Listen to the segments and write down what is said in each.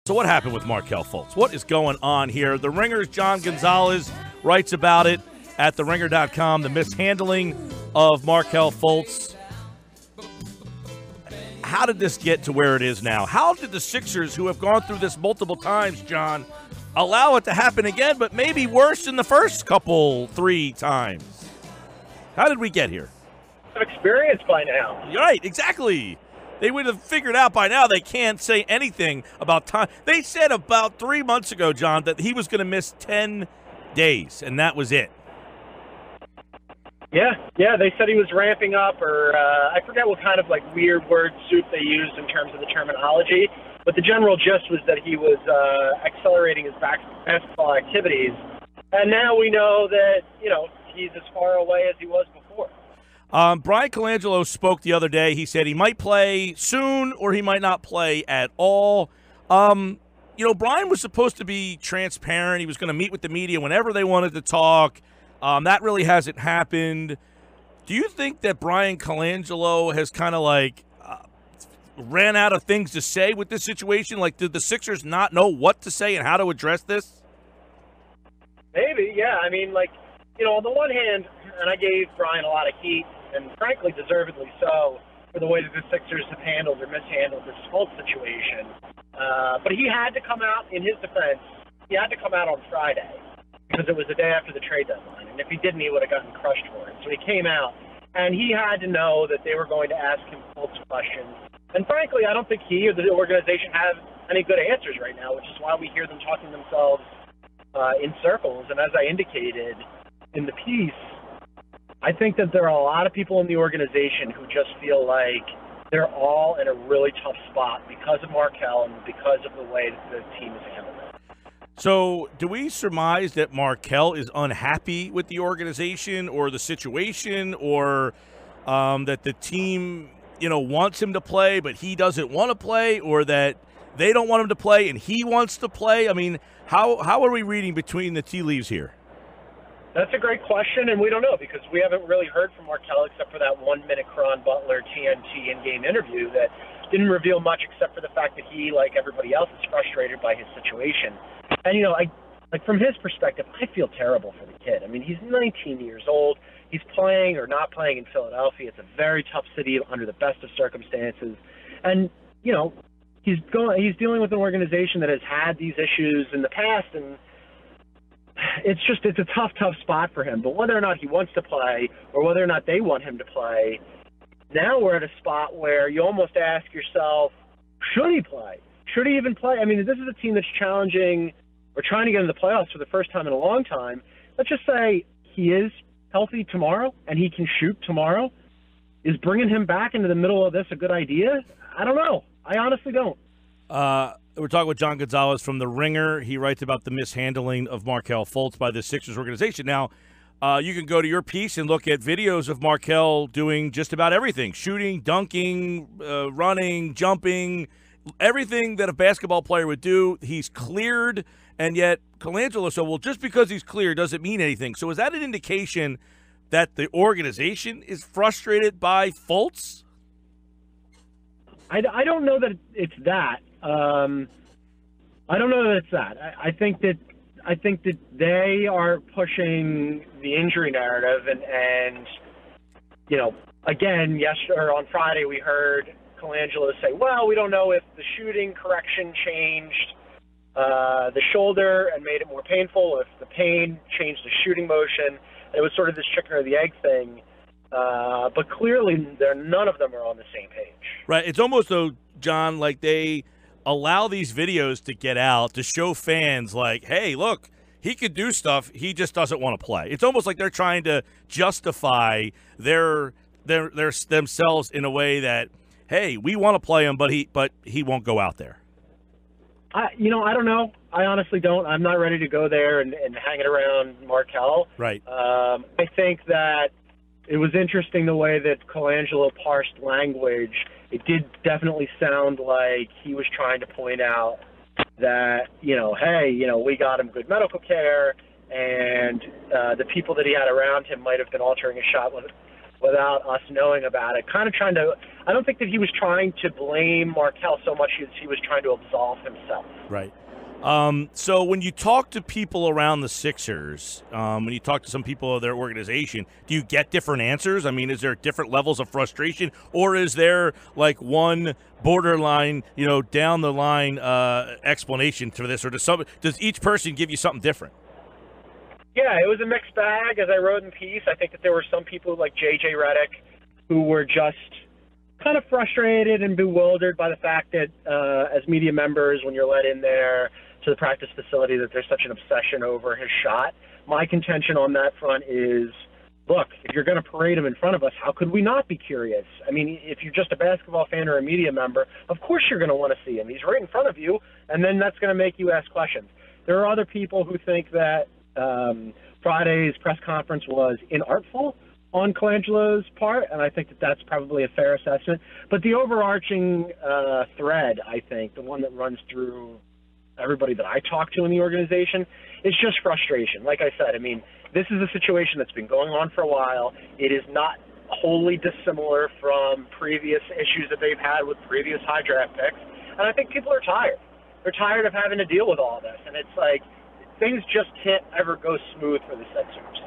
So what happened with Markelle Fultz? What is going on here? The Ringer's John Gonzalez writes about it at theringer.com, the mishandling of Markelle Fultz. How did this get to where it is now? How did the Sixers, who have gone through this multiple times, John, allow it to happen again, but maybe worse than the first three times? How did we get here? Experience by now. Right, exactly. They would have figured out by now they can't say anything about time. They said about 3 months ago, John, that he was going to miss 10 days, and that was it. Yeah, they said he was ramping up, or I forget what kind of weird word soup they used in terms of the terminology, but the general gist was that he was accelerating his basketball activities, and now we know that he's as far away as he was before. Bryan Colangelo spoke the other day. He said he might play soon or he might not play at all. Bryan was supposed to be transparent. He was going to meet with the media whenever they wanted to talk. That really hasn't happened. Do you think that Bryan Colangelo has kind of ran out of things to say with this situation? Did the Sixers not know what to say and how to address this? Maybe, yeah. I mean, on the one hand, and I gave Bryan a lot of heat, and frankly, deservedly so, for the way that the Sixers have handled or mishandled this Fultz situation. But he had to come out, in his defense, he had to come out on Friday because it was the day after the trade deadline. And if he didn't, he would have gotten crushed for it. So he came out, and he had to know that they were going to ask him Fultz questions. And frankly, I don't think he or the organization have any good answers right now, which is why we hear them talking themselves in circles. And as I indicated in the piece, I think that there are a lot of people in the organization who just feel like they're all in a really tough spot because of Markelle and because of the way that the team is handled it. So do we surmise that Markelle is unhappy with the organization or the situation, or that the team, wants him to play but he doesn't want to play, or that they don't want him to play and he wants to play? I mean, how are we reading between the tea leaves here? That's a great question, and we don't know because we haven't really heard from Markelle except for that 1-minute Caron Butler TNT in-game interview that didn't reveal much except for the fact that he, like everybody else, is frustrated by his situation. And, from his perspective, I feel terrible for the kid. I mean, he's 19 years old. He's playing or not playing in Philadelphia. It's a very tough city under the best of circumstances. And, he's dealing with an organization that has had these issues in the past, and it's a tough spot for him. But whether or not he wants to play or whether or not they want him to play, now we're at a spot where you almost ask yourself, should he play? Should he even play? I mean, this is a team that's challenging or trying to get into the playoffs for the first time in a long time. Let's just say he is healthy tomorrow and he can shoot tomorrow. Is bringing him back into the middle of this a good idea? I don't know. I honestly don't. We're talking with John Gonzalez from The Ringer. He writes about the mishandling of Markelle Fultz by the Sixers organization. Now, you can go to your piece and look at videos of Markelle doing just about everything. Shooting, dunking, running, jumping, everything that a basketball player would do. He's cleared, and yet Colangelo said, well, just because he's cleared doesn't mean anything. So is that an indication that the organization is frustrated by Fultz? I don't know that it's that. I don't know that it's that. I think that they are pushing the injury narrative, and again, on Friday we heard Colangelo say, well, we don't know if the shooting correction changed the shoulder and made it more painful, if the pain changed the shooting motion. It was sort of this chicken or the egg thing. But clearly, none of them are on the same page. Right. It's almost, though, John, like they allow these videos to get out to show fans, like, hey, look, he could do stuff. He just doesn't want to play. It's almost like they're trying to justify their themselves in a way that, hey, we want to play him, but he won't go out there. I don't know. I honestly don't. I'm not ready to go there and hang it around Markelle. Right. I think that it was interesting the way that Colangelo parsed language. It did definitely sound like he was trying to point out that, hey, we got him good medical care, and the people that he had around him might have been altering his shot without us knowing about it. Kind of trying to – I don't think that he was trying to blame Markelle so much as he was trying to absolve himself. Right. So when you talk to people around the Sixers, when you talk to some people of their organization, do you get different answers? I mean, is there different levels of frustration, or is there like one borderline, down the line explanation to this, or does each person give you something different? Yeah, it was a mixed bag. As I wrote in the piece, I think that there were some people like J.J. Redick who were just kind of frustrated and bewildered by the fact that as media members, when you're let in there to the practice facility, that there's such an obsession over his shot. My contention on that front is, look, if you're going to parade him in front of us, how could we not be curious? I mean, if you're just a basketball fan or a media member, of course you're going to want to see him. He's right in front of you, and then that's going to make you ask questions. There are other people who think that Friday's press conference was inartful on Colangelo's part, and I think that that's probably a fair assessment. But the overarching thread, I think, the one that runs through everybody that I talk to in the organization, is just frustration. Like I said, I mean, this is a situation that's been going on for a while. It is not wholly dissimilar from previous issues that they've had with previous high draft picks, and I think people are tired. They're tired of having to deal with all this, and it's like things just can't ever go smooth for the Sixers.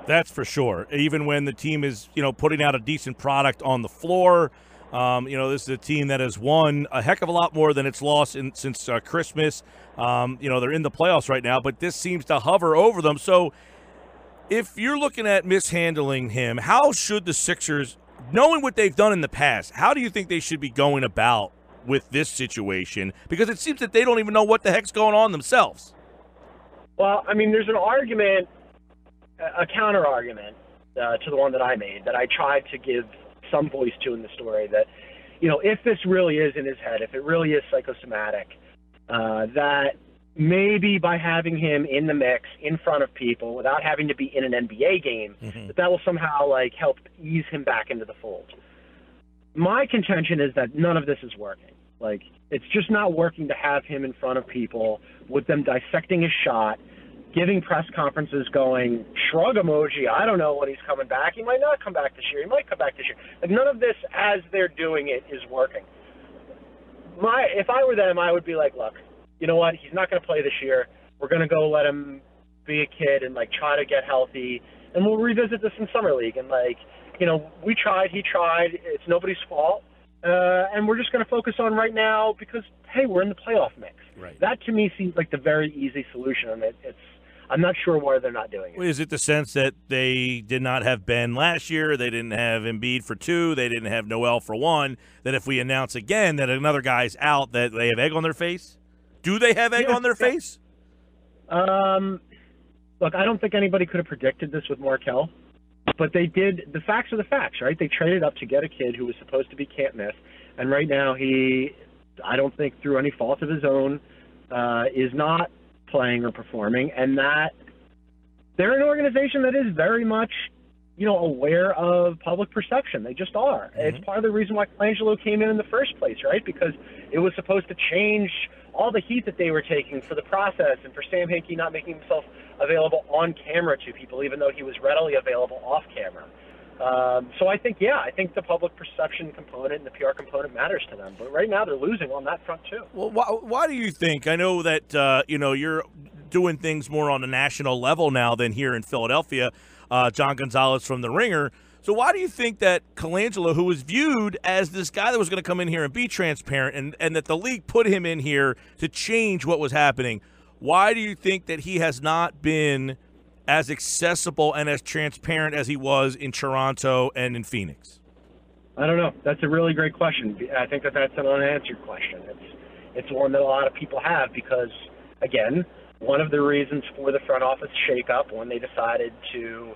That's for sure. Even when the team is, putting out a decent product on the floor, this is a team that has won a heck of a lot more than it's lost since Christmas. They're in the playoffs right now, but this seems to hover over them. So if you're looking at mishandling him, how should the Sixers, knowing what they've done in the past, how do you think they should be going about with this situation? Because it seems that they don't even know what the heck's going on themselves. Well, I mean, there's an argument, a counter-argument to the one that I made, that I tried to give some voice to in the story, that, if this really is in his head, if it really is psychosomatic, that maybe by having him in the mix in front of people without having to be in an NBA game, that will somehow, help ease him back into the fold. My contention is that none of this is working. It's just not working to have him in front of people with them dissecting his shot, giving press conferences going, shrug emoji, I don't know when he's coming back. He might not come back this year. He might come back this year. None of this, as they're doing it, is working. If I were them, I would be like, look, you know what? He's not going to play this year. We're going to go let him be a kid and, try to get healthy. And we'll revisit this in Summer League. And, we tried, he tried. It's nobody's fault. And we're just going to focus on right now because, hey, we're in the playoff mix. Right. That, to me, seems like the very easy solution. And I'm not sure why they're not doing it. Is it the sense that they did not have Ben last year, they didn't have Embiid for 2, they didn't have Noel for 1, that if we announce again that another guy's out, that they have egg on their face? Do they have egg on their face? Look, I don't think anybody could have predicted this with Markelle. But they did. The facts are the facts, right? They traded up to get a kid who was supposed to be can't miss, and right now I don't think through any fault of his own, is not playing or performing, and that they're an organization that is very much, aware of public perception. They just are. It's part of the reason why Colangelo came in the first place, right? Because it was supposed to change all the heat that they were taking for the process and for Sam Hinkie not making himself available on camera to people, even though he was readily available off camera. So I think the public perception component and the PR component matters to them. But right now they're losing on that front too. Well, why do you think? I know that you're doing things more on a national level now than here in Philadelphia. John Gonzalez from The Ringer. So why do you think that Colangelo, who was viewed as this guy that was going to come in here and be transparent, and that the league put him in here to change what was happening, why do you think that he has not been as accessible and as transparent as he was in Toronto and in Phoenix? I don't know. That's a really great question. I think that's an unanswered question. It's one that a lot of people have because, again, one of the reasons for the front office shakeup when they decided to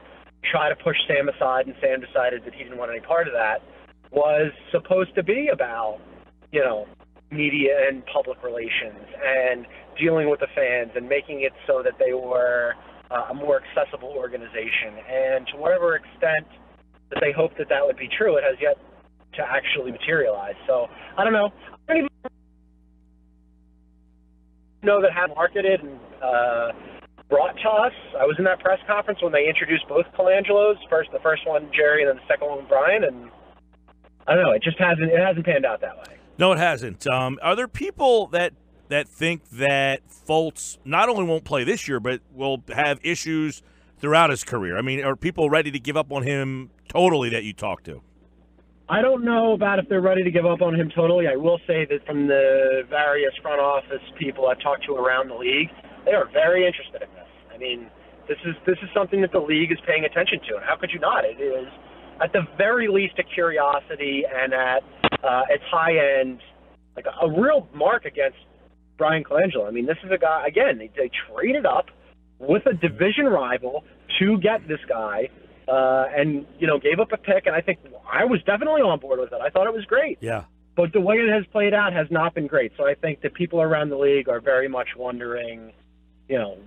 try to push Sam aside and Sam decided that he didn't want any part of that was supposed to be about, media and public relations and dealing with the fans and making it so that they were a more accessible organization. And to whatever extent that they hoped that would be true, it has yet to actually materialize. So I don't know. I don't even know that how marketed and brought to us. I was in that press conference when they introduced both Colangelos, the first one Jerry, and then the second one Bryan, and I don't know. It hasn't panned out that way. No, it hasn't. Are there people that think that Fultz not only won't play this year, but will have issues throughout his career? I mean, are people ready to give up on him totally that you talk to? I don't know about if they're ready to give up on him totally. I will say that from the various front office people I've talked to around the league, they are very interested in this. I mean, this is something that the league is paying attention to, and how could you not? It is, at the very least, a curiosity, and at its high end, like a real mark against Bryan Colangelo. I mean, this is a guy, again, they traded up with a division rival to get this guy, and, gave up a pick, and I think I was definitely on board with it. I thought it was great. Yeah. But the way it has played out has not been great. So I think that people around the league are very much wondering,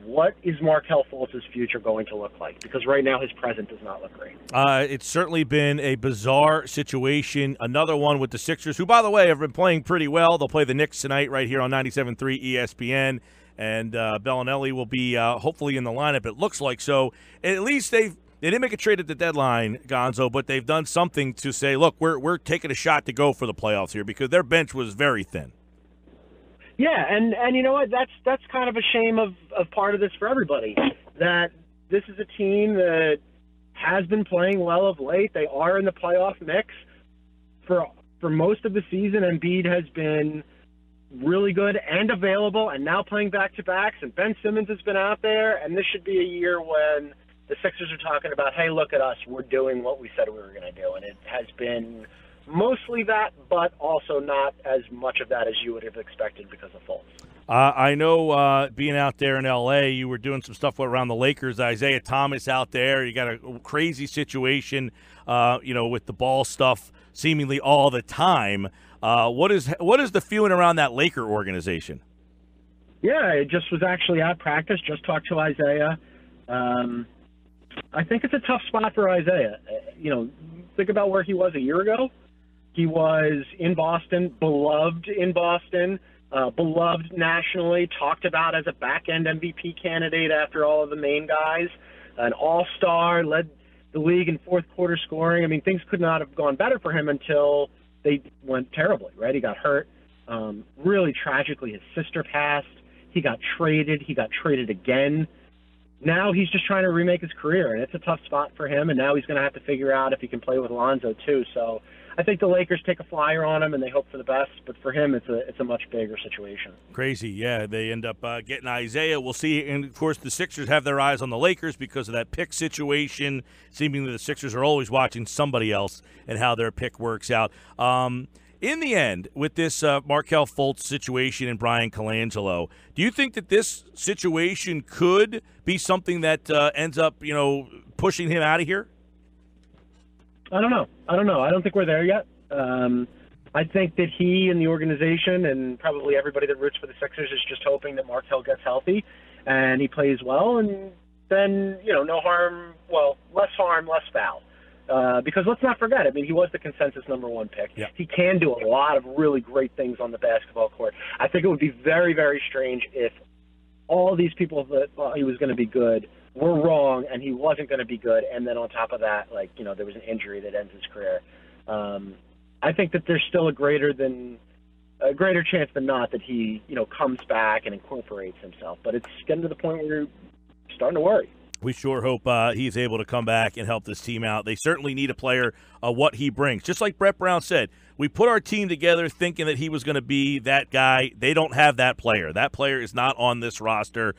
what is Markelle Fultz's future going to look like? Because right now his present does not look great. It's certainly been a bizarre situation. Another one with the Sixers, who, by the way, have been playing pretty well. They'll play the Knicks tonight right here on 97.3 ESPN. And Bellinelli will be hopefully in the lineup. It looks like so. At least they didn't make a trade at the deadline, Gonzo, but they've done something to say, look, we're taking a shot to go for the playoffs here, because their bench was very thin. Yeah, and you know what? That's kind of a shame of part of this for everybody, that this is a team that has been playing well of late. They are in the playoff mix. For most of the season, Embiid has been really good and available, and now playing back-to-backs, and Ben Simmons has been out there, and this should be a year when the Sixers are talking about, hey, look at us, we're doing what we said we were going to do, and it has been mostly that, but also not as much of that as you would have expected because of Fultz. I know being out there in L.A., you were doing some stuff around the Lakers. Isaiah Thomas out there. You got a crazy situation, with the ball stuff seemingly all the time. What is the feeling around that Laker organization? Yeah, I just was actually at practice, just talked to Isaiah. I think it's a tough spot for Isaiah. Think about where he was a year ago. He was in Boston, beloved in Boston, beloved nationally, talked about as a back-end MVP candidate after all of the main guys, an all-star, led the league in fourth quarter scoring. I mean, things could not have gone better for him until they went terribly, right? He got hurt. Really tragically, his sister passed. He got traded. He got traded again. Now he's just trying to remake his career, and it's a tough spot for him, and now he's going to have to figure out if he can play with Lonzo too. So I think the Lakers take a flyer on him, and they hope for the best, but for him it's a much bigger situation. Crazy, yeah. They end up getting Isaiah. We'll see, and of course the Sixers have their eyes on the Lakers because of that pick situation. Seemingly the Sixers are always watching somebody else and how their pick works out. In the end, with this Markelle Fultz situation and Bryan Colangelo, do you think that this situation could be something that ends up, pushing him out of here? I don't know. I don't think we're there yet. I think that he and the organization and probably everybody that roots for the Sixers is just hoping that Markelle gets healthy and he plays well, and then, no harm, less harm, less foul. Because let's not forget, I mean, he was the consensus number one pick. Yeah. He can do a lot of really great things on the basketball court. I think it would be very, very strange if all these people that thought he was going to be good were wrong and he wasn't going to be good, and then on top of that, there was an injury that ends his career. I think that there's still a greater chance than not that he, comes back and incorporates himself. But it's getting to the point where you're starting to worry. We sure hope he's able to come back and help this team out. They certainly need a player, what he brings. Just like Brett Brown said, we put our team together thinking that he was going to be that guy. They don't have that player. That player is not on this roster.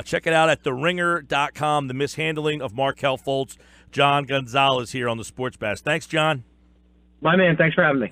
Check it out at theringer.com, the mishandling of Markelle Fultz. John Gonzalez here on the Sports Bash. Thanks, John. My man, thanks for having me.